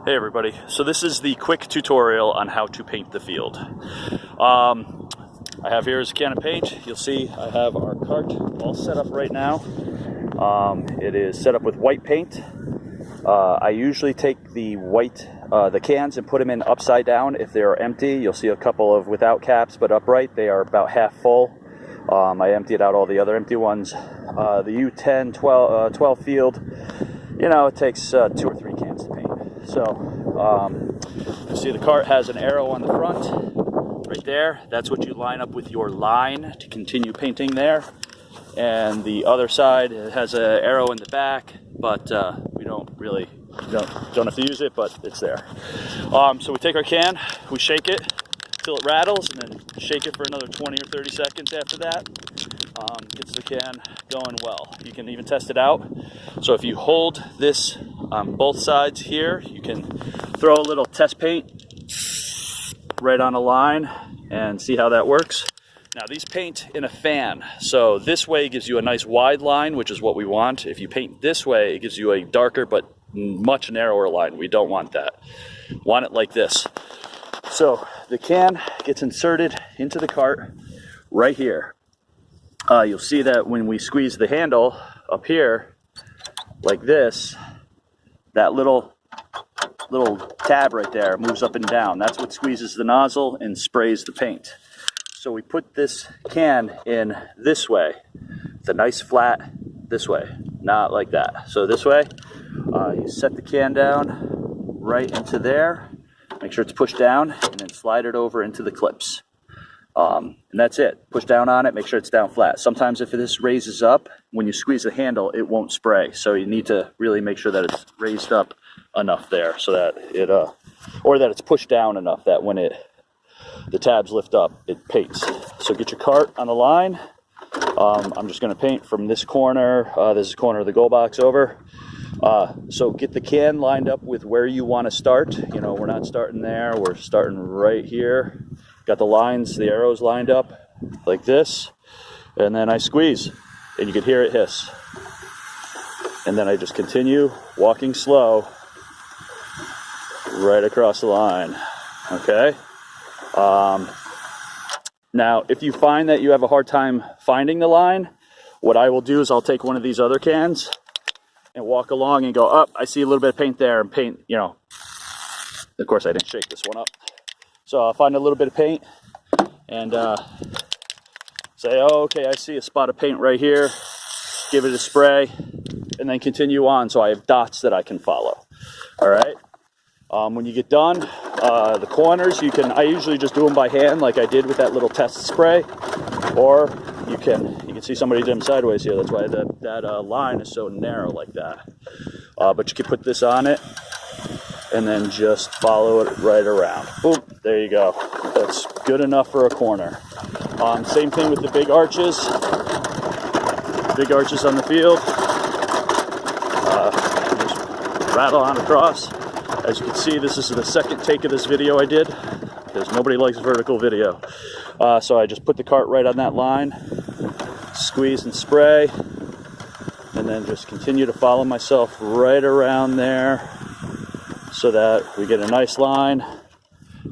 Hey everybody, so this is the quick tutorial on how to paint the field. I have here is a can of paint. You'll see I have our cart all set up right now. It is set up with white paint. I usually take the cans and put them in upside down if they are empty. You'll see a couple of without caps but upright. They are about half full. I emptied out all the other empty ones. The U10 12 field, you know, it takes 2 or 3 cans to paint. So you see the cart has an arrow on the front right there. That's what you line up with your line to continue painting there. And the other side, it has an arrow in the back, but we don't have to use it, but it's there. So we take our can, we shake it till it rattles, and then shake it for another 20 or 30 seconds after that. Gets the can going well. You can even test it out. So if you hold this on both sides here, you can throw a little test paint right on a line and see how that works. Now these paint in a fan, so this way gives you a nice wide line, which is what we want. If you paint this way, it gives you a darker but much narrower line. We don't want that. Want it like this. So the can gets inserted into the cart right here. You'll see that when we squeeze the handle up here like this, that little tab right there moves up and down. That's what squeezes the nozzle and sprays the paint. So we put this can in this way. It's a nice flat this way, not like that. So this way, you set the can down right into there. Make sure it's pushed down and then slide it over into the clips. And that's it. Push down on it, make sure it's down flat. Sometimes if this raises up, when you squeeze the handle, it won't spray. So you need to really make sure that it's raised up enough there so that it, or that it's pushed down enough that when the tabs lift up, it paints. So get your cart on the line. I'm just going to paint from this corner. This is the corner of the goal box over. So get the can lined up with where you want to start. You know, we're not starting there. We're starting right here. Got the lines, the arrows lined up like this. And then I squeeze, and you can hear it hiss. And then I just continue walking slow right across the line. Okay? Now, if you find that you have a hard time finding the line, what I will do is I'll take one of these other cans and walk along and go, up, I see a little bit of paint there, and paint, you know. Of course, I didn't shake this one up. So I'll find a little bit of paint and say, oh, okay, I see a spot of paint right here. Give it a spray and then continue on so I have dots that I can follow. All right. When you get done, the corners, I usually just do them by hand like I did with that little test spray, or you can see somebody did them sideways here. That's why that line is so narrow like that. But you can put this on it and then just follow it right around. Boom, there you go. That's good enough for a corner. Same thing with the big arches. Big arches on the field. Just rattle on across. As you can see, this is the second take of this video I did, because nobody likes vertical video. So I just put the cart right on that line, squeeze and spray, and then just continue to follow myself right around there so that we get a nice line,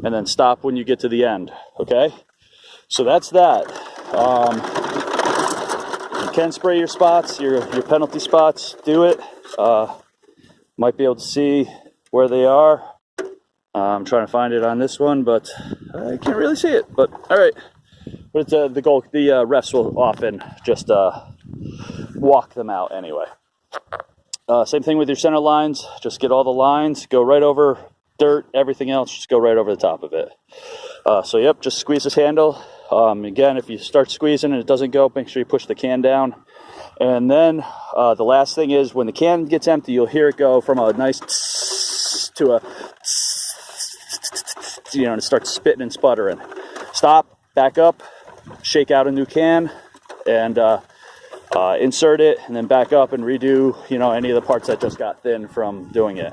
and then stop when you get to the end, okay? So that's that. You can spray your spots, your penalty spots, do it. Might be able to see where they are. I'm trying to find it on this one, but I can't really see it, but all right. But it's the refs will often just walk them out anyway. Same thing with your center lines. Just get all the lines, go right over dirt, everything else, just go right over the top of it. So yep, just squeeze this handle. Again, if you start squeezing and it doesn't go, make sure you push the can down. And then the last thing is when the can gets empty, you'll hear it go from a nice tss to a tss, you know, and it starts spitting and sputtering. Stop, back up, shake out a new can, and insert it, and then back up and redo, you know, any of the parts that just got thin from doing it.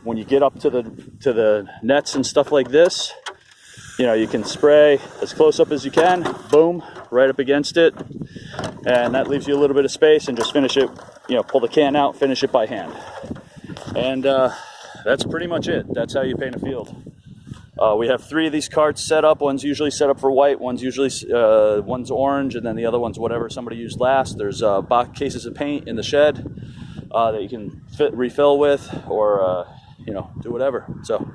When you get up to the nets and stuff like this, you know, you can spray as close up as you can, boom, right up against it, and that leaves you a little bit of space, and just finish it, you know, pull the can out, finish it by hand. And that's pretty much it. That's how you paint a field. We have 3 of these carts set up. One's usually set up for white, one's orange, and then the other one's whatever somebody used last. There's box cases of paint in the shed that you can refill with, or do whatever. So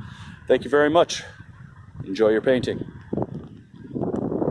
thank you very much. Enjoy your painting.